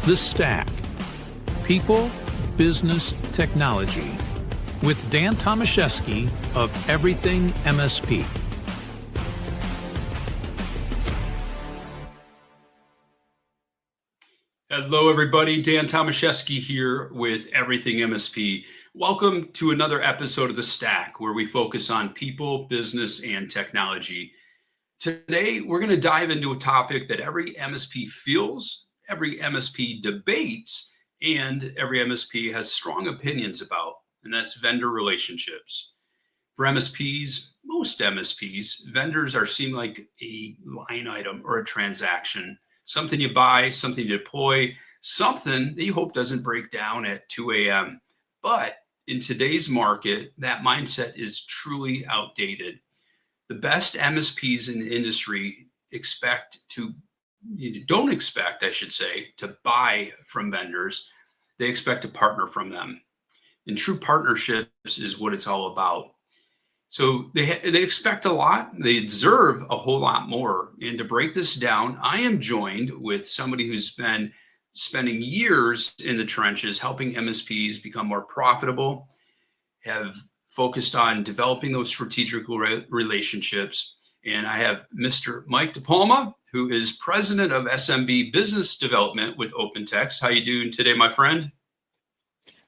The Stack. People, Business, Technology. With Dan Tomaszewski of Everything MSP. Hello, everybody. Dan Tomaszewski here with Everything MSP. Welcome to another episode of The Stack, where we focus on people, business, and technology. Today, we're going to dive into a topic that every MSP feels, every MSP debates, and every MSP has strong opinions about, and that's vendor relationships. For MSPs, most MSPs, vendors are seen like a line item or a transaction, something you buy, something you deploy, something that you hope doesn't break down at 2 a.m. But in today's market, that mindset is truly outdated. The best MSPs in the industry don't expect, I should say, to buy from vendors. They expect to partner from them. And true partnerships is what it's all about. So they expect a lot. They deserve a whole lot more. And to break this down, I am joined with somebody who's been spending years in the trenches helping MSPs become more profitable, have focused on developing those strategic relationships. And I have Mr. Mike DePalma, who is president of SMB Business Development with OpenText. How you doing today, my friend?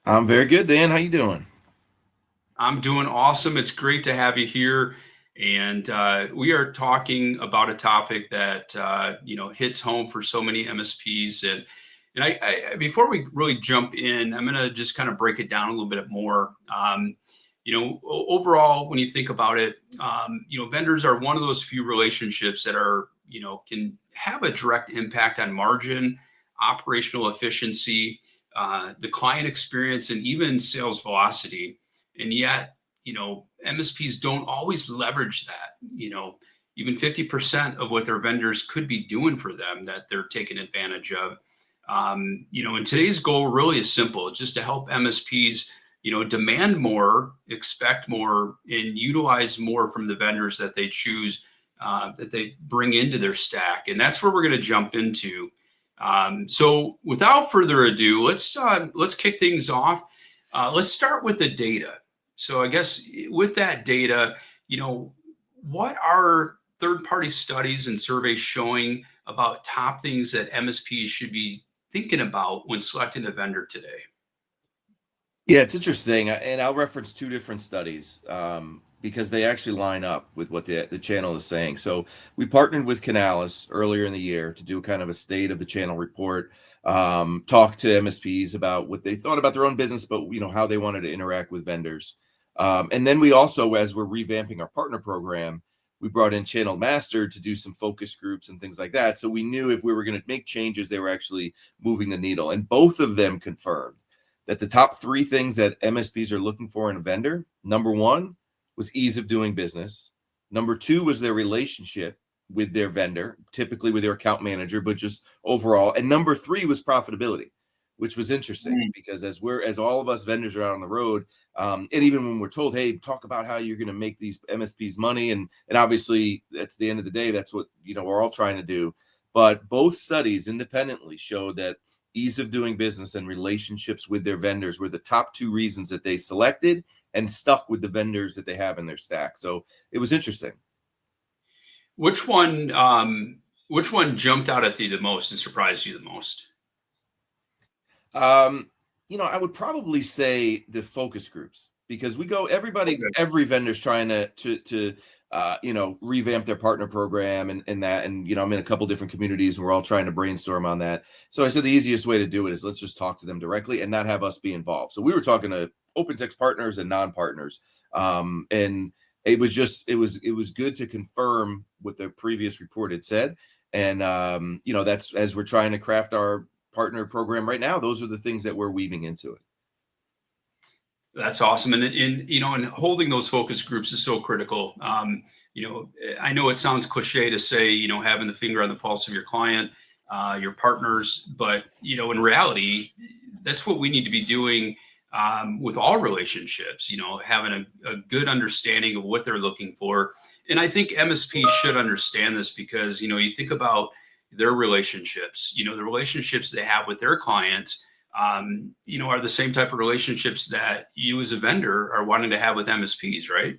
I'm very good, Dan. How you doing? I'm doing awesome. It's great to have you here. And we are talking about a topic that, hits home for so many MSPs. And I before we really jump in, I'm going to just kind of break it down a little bit more. Overall, when you think about it, vendors are one of those few relationships that are, can have a direct impact on margin, operational efficiency, the client experience, and even sales velocity. And yet, MSPs don't always leverage that. Even 50% of what their vendors could be doing for them that they're taking advantage of. And today's goal really is simple, just to help MSPs, demand more, expect more, and utilize more from the vendors that they choose, that they bring into their stack. And that's where we're going to jump into. So without further ado, let's kick things off. Let's start with the data. So I guess with that data, what are third-party studies and surveys showing about top things that MSPs should be thinking about when selecting a vendor today? Yeah, it's interesting, and I'll reference two different studies because they actually line up with what the channel is saying. So we partnered with Canalys earlier in the year to do kind of a state of the channel report, talk to MSPs about what they thought about their own business, but how they wanted to interact with vendors. And then we also, as we're revamping our partner program, we brought in Channel Master to do some focus groups and things like that. So we knew if we were going to make changes, they were actually moving the needle. And both of them confirmed that the top three things that MSPs are looking for in a vendor, number one was ease of doing business. Number two was their relationship with their vendor, typically with their account manager, but just overall. And number three was profitability, which was interesting because as all of us vendors are out on the road, and even when we're told, hey, talk about how you're going to make these MSPs money. And obviously that's the end of the day, that's what, we're all trying to do. But both studies independently show that ease of doing business and relationships with their vendors were the top two reasons that they selected and stuck with the vendors that they have in their stack. So it was interesting. Which one jumped out at you the most and surprised you the most? I would probably say the focus groups, because every vendor's trying to revamp their partner program and that. And, I'm in a couple different communities and we're all trying to brainstorm on that. So I said the easiest way to do it is let's just talk to them directly and not have us be involved. So we were talking to OpenText partners and non-partners. And it was good to confirm what the previous report had said. And, that's as we're trying to craft our partner program right now, those are the things that we're weaving into it. That's awesome. And holding those focus groups is so critical. I know it sounds cliche to say, having the finger on the pulse of your client, your partners, but, in reality, that's what we need to be doing with all relationships, having a good understanding of what they're looking for. And I think MSPs should understand this because, you think about, their relationships, the relationships they have with their clients, are the same type of relationships that you as a vendor are wanting to have with MSPs, right?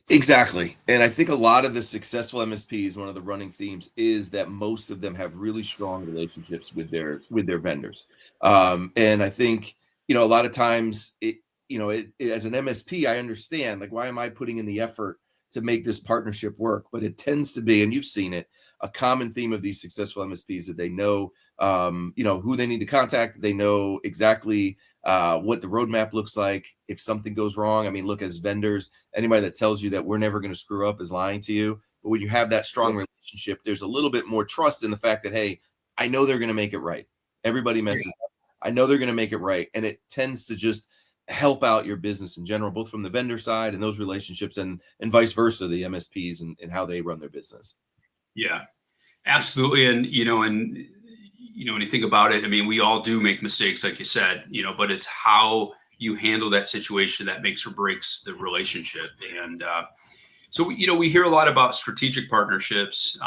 Exactly. And I think a lot of the successful MSPs, one of the running themes is that most of them have really strong relationships with their vendors. And I think, a lot of times as an MSP, I understand, like, why am I putting in the effort to make this partnership work? But it tends to be, and you've seen it, a common theme of these successful MSPs that they know, who they need to contact. They know exactly what the roadmap looks like if something goes wrong. I mean, look, as vendors, anybody that tells you that we're never going to screw up is lying to you. But when you have that strong relationship, there's a little bit more trust in the fact that, hey, I know they're going to make it right. Everybody messes up. I know they're going to make it right. And it tends to just help out your business in general, both from the vendor side and those relationships, and vice versa, the MSPs and how they run their business. Yeah, absolutely. And, when you think about it, I mean, we all do make mistakes, like you said, but it's how you handle that situation that makes or breaks the relationship. And so, we hear a lot about strategic partnerships,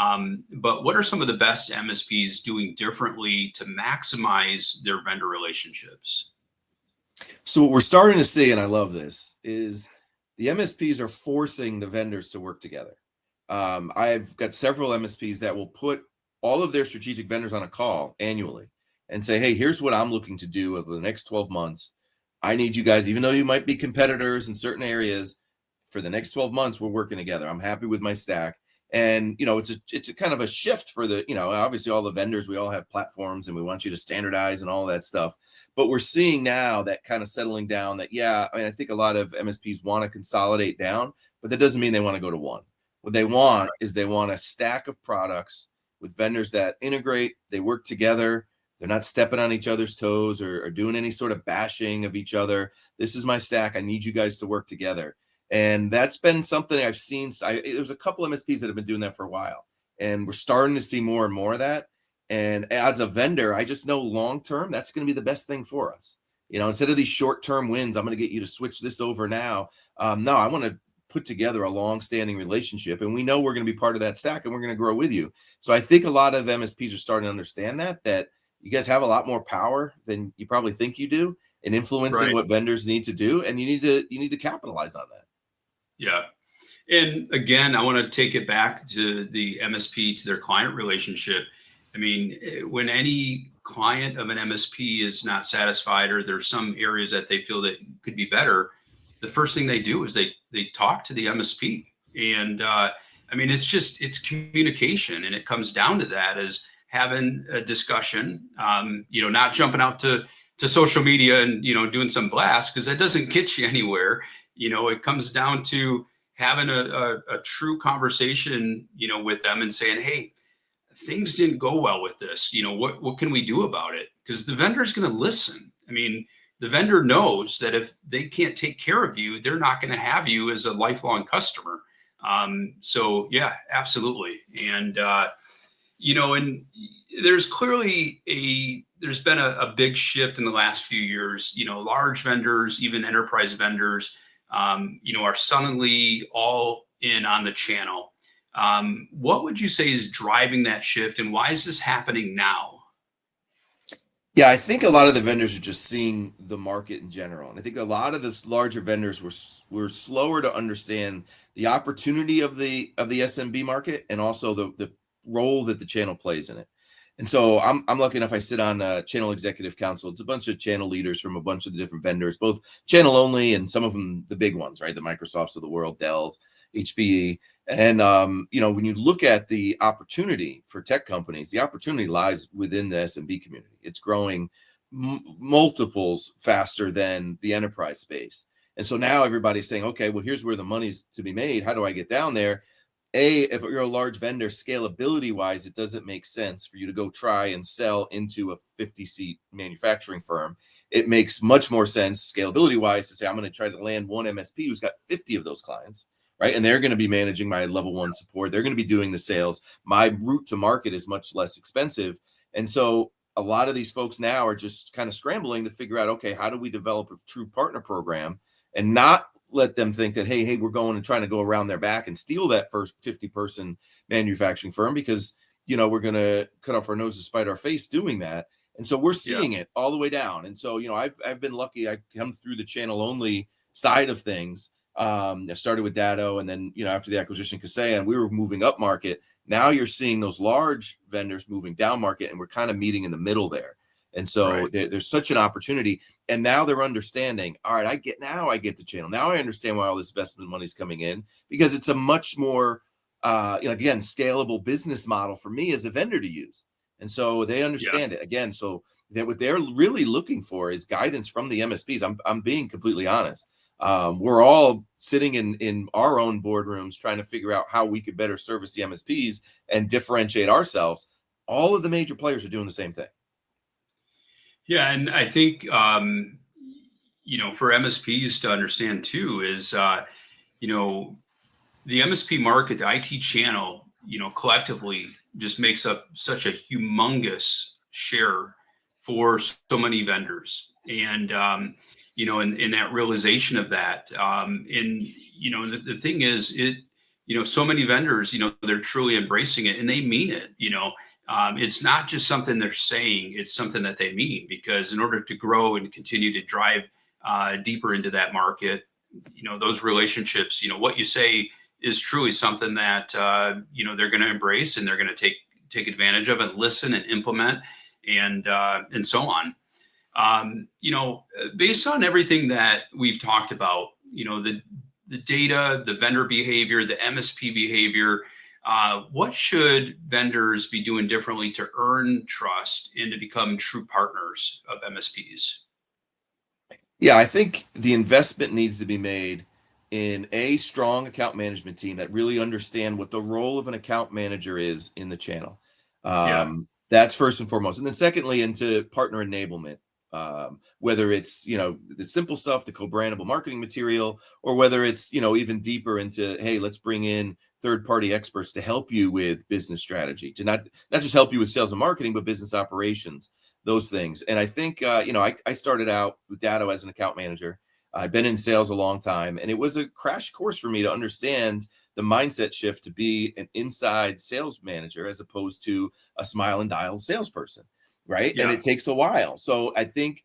but what are some of the best MSPs doing differently to maximize their vendor relationships? So what we're starting to see, and I love this, is the MSPs are forcing the vendors to work together. I've got several MSPs that will put all of their strategic vendors on a call annually and say, hey, here's what I'm looking to do over the next 12 months. I need you guys, even though you might be competitors in certain areas, for the next 12 months, we're working together. I'm happy with my stack. And, it's a kind of a shift for the, obviously all the vendors, we all have platforms and we want you to standardize and all that stuff. But we're seeing now that kind of settling down that, I think a lot of MSPs want to consolidate down, but that doesn't mean they want to go to one. What they want is they want a stack of products with vendors that integrate, they work together. They're not stepping on each other's toes or doing any sort of bashing of each other. This is my stack. I need you guys to work together. And that's been something I've seen. There's a couple MSPs that have been doing that for a while, and we're starting to see more and more of that. And as a vendor, I just know long term, that's going to be the best thing for us. Instead of these short term wins, I'm going to get you to switch this over now. No, I want to put together a long standing relationship, and we know we're going to be part of that stack and we're going to grow with you. So I think a lot of MSPs are starting to understand that you guys have a lot more power than you probably think you do in influencing what vendors need to do. And you need to capitalize on that. Yeah. And again, I want to take it back to the MSP, to their client relationship. I mean, when any client of an MSP is not satisfied, or there's some areas that they feel that could be better, the first thing they do is they talk to the MSP. And I mean, it's communication, and it comes down to that, as having a discussion, not jumping out to social media and, doing some blast, because that doesn't get you anywhere. It comes down to having a true conversation, with them and saying, hey, things didn't go well with this. What can we do about it? Because the vendor is going to listen. I mean, the vendor knows that if they can't take care of you, they're not going to have you as a lifelong customer. So yeah, absolutely. And, and there's clearly there's been a big shift in the last few years. Large vendors, even enterprise vendors, are suddenly all in on the channel. What would you say is driving that shift, and why is this happening now? Yeah, I think a lot of the vendors are just seeing the market in general. And I think a lot of the larger vendors were slower to understand the opportunity of the SMB market, and also the role that the channel plays in it. And so I'm lucky enough, I sit on a channel executive council. It's a bunch of channel leaders from a bunch of the different vendors, both channel only and some of them the big ones, right? The Microsofts of the world, Dells, HPE. And when you look at the opportunity for tech companies, the opportunity lies within the SMB community. It's growing multiples faster than the enterprise space. And so now everybody's saying, okay, well, here's where the money's to be made. How do I get down there? If you're a large vendor, scalability wise, it doesn't make sense for you to go try and sell into a 50-seat manufacturing firm. It makes much more sense scalability wise to say, I'm going to try to land one MSP who's got 50 of those clients, right? And they're going to be managing my level 1 support. They're going to be doing the sales. My route to market is much less expensive. And so a lot of these folks now are just kind of scrambling to figure out, okay, how do we develop a true partner program and not let them think that, hey, we're going and trying to go around their back and steal that first 50-person manufacturing firm, because we're going to cut off our nose to spite our face doing that. And so we're Yeah. seeing it all the way down. And so, I've been lucky. I come through the channel only side of things. I started with Datto, and then, after the acquisition Kaseya, and we were moving up market. Now you're seeing those large vendors moving down market, and we're kind of meeting in the middle there. And so Right. there's such an opportunity. And now they're understanding, all right, I get the channel. Now I understand why all this investment money is coming in, because it's a much more, again, scalable business model for me as a vendor to use. And so they Yeah. understand it again. So that what they're really looking for is guidance from the MSPs. I'm being completely honest. We're all sitting in our own boardrooms trying to figure out how we could better service the MSPs and differentiate ourselves. All of the major players are doing the same thing. Yeah, and I think for MSPs to understand too is the MSP market, the IT channel, collectively just makes up such a humongous share for so many vendors. And, in that realization of that, the thing is, so many vendors, they're truly embracing it and they mean it. It's not just something they're saying, it's something that they mean, because in order to grow and continue to drive deeper into that market, those relationships, what you say is truly something that they're going to embrace, and they're going to take advantage of and listen and implement, and so on. Based on everything that we've talked about, the data, the vendor behavior, the MSP behavior, what should vendors be doing differently to earn trust and to become true partners of MSPs? Yeah, I think the investment needs to be made in a strong account management team that really understand what the role of an account manager is in the channel. Yeah. That's first and foremost. And then secondly, into partner enablement. Whether it's, the simple stuff, the co-brandable marketing material, or whether it's, even deeper into, hey, let's bring in third-party experts to help you with business strategy, to not just help you with sales and marketing, but business operations, those things. And I think, I started out with Datto as an account manager. I've been in sales a long time, and it was a crash course for me to understand the mindset shift to be an inside sales manager as opposed to a smile and dial salesperson. Right. And Yeah. it takes a while. So I think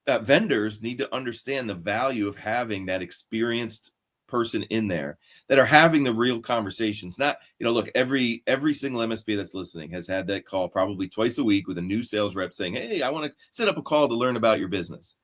vendors need to understand the value of having that experienced person in there that are having the real conversations. Not, look, every single MSP that's listening has had that call probably twice a week with a new sales rep saying, hey, I want to set up a call to learn about your business.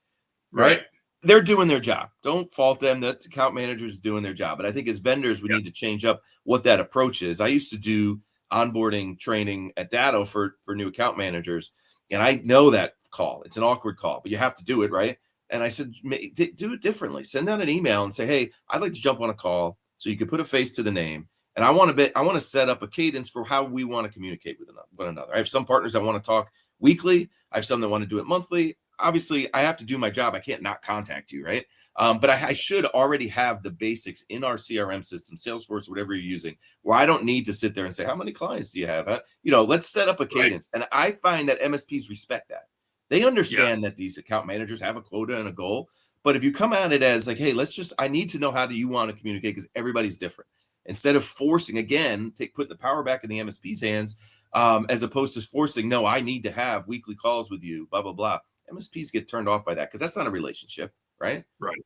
Right. They're doing their job. Don't fault them. That's account managers doing their job. But I think as vendors, we need to change up what that approach is. I used to do onboarding training at Datto for new account managers, and I know that call. It's an awkward call, but you have to do it, right? And I said, do it differently. Send out an email and say, hey, I'd like to jump on a call so you can put a face to the name. And I want to set up a cadence for how we want to communicate with one another. I have some partners that want to talk weekly. I have some that want to do it monthly. Obviously, I have to do my job. I can't not contact you, right? But I should already have the basics in our CRM system, Salesforce, whatever you're using, where I don't need to sit there and say, how many clients do you have? Let's set up a cadence. And I find that MSPs respect that. They understand that these account managers have a quota and a goal. But if you come at it as like, hey, I need to know how do you want to communicate, because everybody's different. Instead of forcing, again, put the power back in the MSP's hands, as opposed to forcing, no, I need to have weekly calls with you, blah, blah, blah. MSPs get turned off by that because that's not a relationship, right? Right.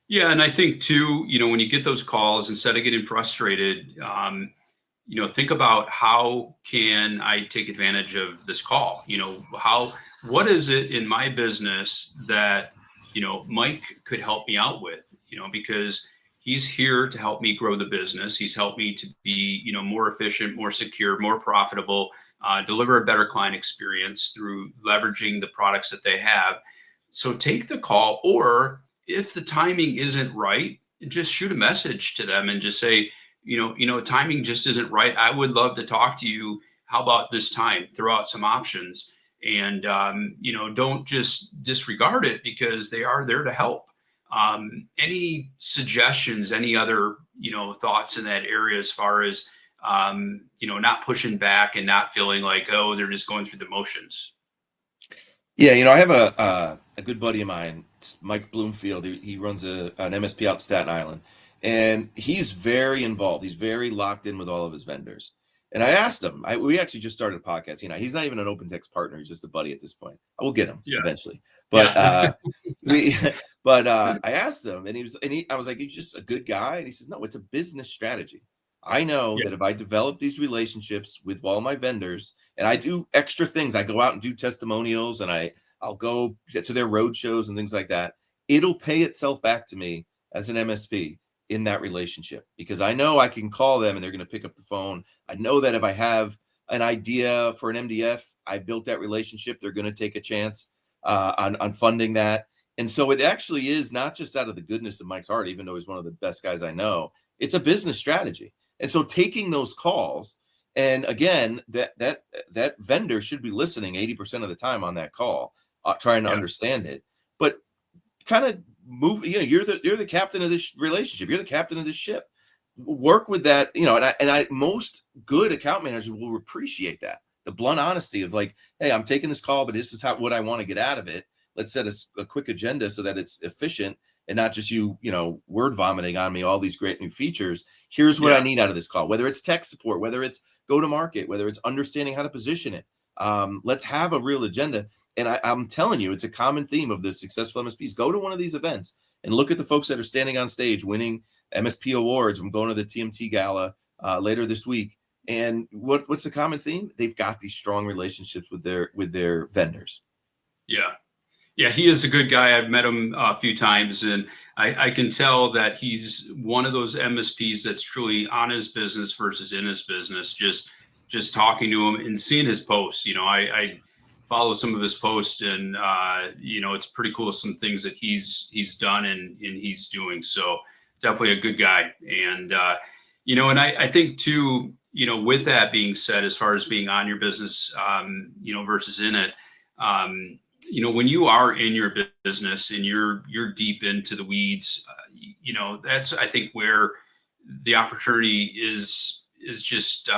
Yeah, and I think too, when you get those calls, instead of getting frustrated, think about how can I take advantage of this call? What is it in my business that, Mike could help me out with, because he's here to help me grow the business. He's helped me to be, more efficient, more secure, more profitable, deliver a better client experience through leveraging the products that they have. So take the call, or if the timing isn't right, just shoot a message to them and just say, timing just isn't right. I would love to talk to you. How about this time? Throw out some options, and don't just disregard it, because they are there to help. Any suggestions, any other, thoughts in that area as far as, not pushing back and not feeling like, oh, they're just going through the motions? Yeah, I have a good buddy of mine, Mike Bloomfield. He runs an MSP out in Staten Island, and he's very involved. He's very locked in with all of his vendors. And I asked him, we actually just started a podcast. He's not even an OpenText partner. He's just a buddy at this point. I will get him Yeah. eventually. But I asked him, and I was like, "You're just a good guy." And he says, "No, it's a business strategy. I know Yeah. that if I develop these relationships with all my vendors, and I do extra things, I go out and do testimonials, and I'll go to their road shows and things like that, it'll pay itself back to me as an MSP in that relationship, because I know I can call them and they're going to pick up the phone. I know that if I have an idea for an MDF, I built that relationship, they're going to take a chance on funding that." And so it actually is not just out of the goodness of Mike's heart, even though he's one of the best guys I know. It's a business strategy. And so taking those calls, and again, that vendor should be listening 80% of the time on that call, trying to understand it. But kind of move, you're the captain of this relationship. You're the captain of this ship. Work with that, and most good account managers will appreciate that. The blunt honesty of like, "Hey, I'm taking this call, but this is what I want to get out of it. Let's set a quick agenda so that it's efficient and not just word vomiting on me all these great new features. Here's what I need out of this call, whether it's tech support, whether it's go to market, whether it's understanding how to position it. Let's have a real agenda." And I'm telling you, it's a common theme of the successful MSPs. Go to one of these events and look at the folks that are standing on stage winning MSP awards. I'm going to the TMT gala later this week. And what's the common theme? They've got these strong relationships with their vendors. Yeah. Yeah, he is a good guy. I've met him a few times, and I can tell that he's one of those MSPs that's truly on his business versus in his business. Just talking to him and seeing his posts. I follow some of his posts, and it's pretty cool, some things that he's done and he's doing. So definitely a good guy. And and I think too, with that being said, as far as being on your business, versus in it, when you are in your business and you're deep into the weeds, that's, I think, where the opportunity is just,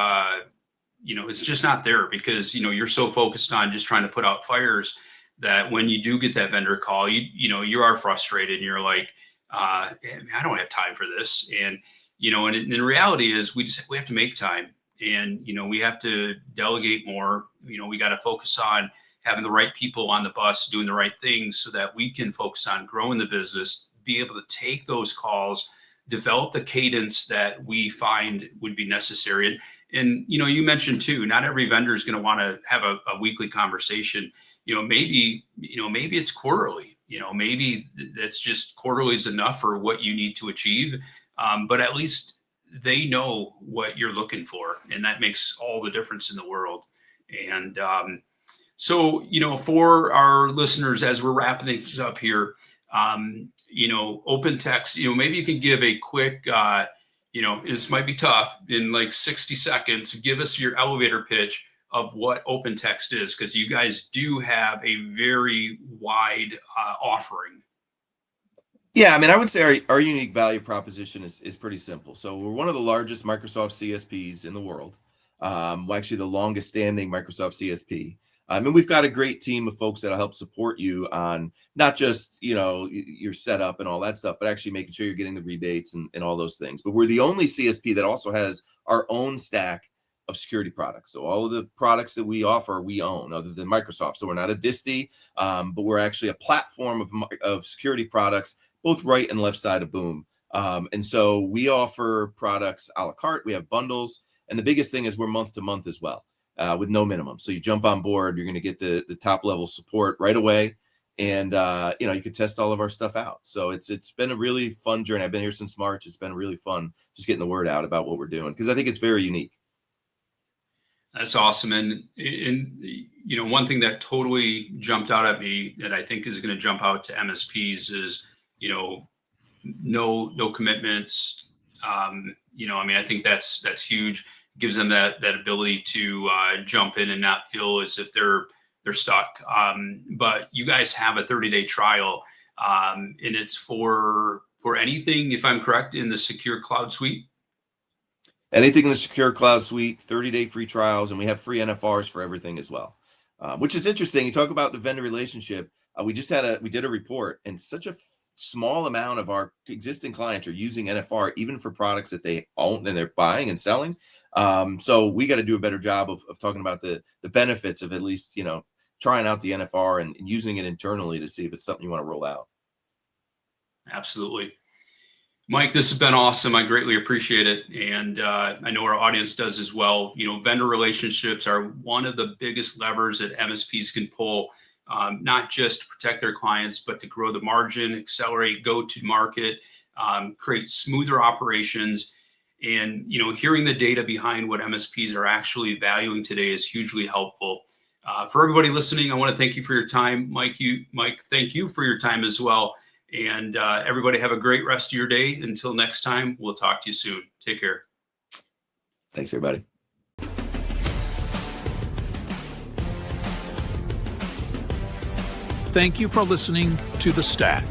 it's just not there, because, you're so focused on just trying to put out fires that when you do get that vendor call, you are frustrated and you're like, I don't have time for this. And, and the reality is we have to make time, and, we have to delegate more. We got to focus on having the right people on the bus, doing the right things so that we can focus on growing the business, be able to take those calls, develop the cadence that we find would be necessary. And you mentioned too, not every vendor is going to want to have a weekly conversation. Maybe it's quarterly, maybe that's just quarterly is enough for what you need to achieve. But at least they know what you're looking for, and that makes all the difference in the world. And, so, for our listeners, as we're wrapping things up here, OpenText, maybe you can give a quick, this might be tough, in like 60 seconds, give us your elevator pitch of what OpenText is, because you guys do have a very wide offering. Yeah, I mean, I would say our unique value proposition is pretty simple. So we're one of the largest Microsoft CSPs in the world. We're actually the longest standing Microsoft CSP. And we've got a great team of folks that'll help support you on not just, your setup and all that stuff, but actually making sure you're getting the rebates and all those things. But we're the only CSP that also has our own stack of security products. So all of the products that we offer, we own, other than Microsoft. So we're not a disty, but we're actually a platform of security products, both right and left side of Boom. And so we offer products a la carte. We have bundles. And the biggest thing is we're month to month as well. With no minimum. So you jump on board, you're going to get the top level support right away. And, you can test all of our stuff out. So it's been a really fun journey. I've been here since March. It's been really fun just getting the word out about what we're doing, because I think it's very unique. That's awesome. And one thing that totally jumped out at me that I think is going to jump out to MSPs is, no commitments. I think that's huge. Gives them that ability to jump in and not feel as if they're stuck. But you guys have a 30-day trial, and it's for anything, if I'm correct, in the Secure Cloud Suite. Anything in the Secure Cloud Suite, 30-day free trials, and we have free NFRs for everything as well, which is interesting. You talk about the vendor relationship. We did a report, and such a small amount of our existing clients are using NFR even for products that they own and they're buying and selling. So we got to do a better job of talking about the benefits of at least, trying out the NFR and using it internally to see if it's something you want to roll out. Absolutely. Mike, this has been awesome. I greatly appreciate it. And I know our audience does as well. Vendor relationships are one of the biggest levers that MSPs can pull, not just to protect their clients, but to grow the margin, accelerate go-to-market, create smoother operations. And, hearing the data behind what MSPs are actually valuing today is hugely helpful. For everybody listening, I want to thank you for your time. Mike, thank you for your time as well. And everybody have a great rest of your day. Until next time, we'll talk to you soon. Take care. Thanks, everybody. Thank you for listening to The Stack.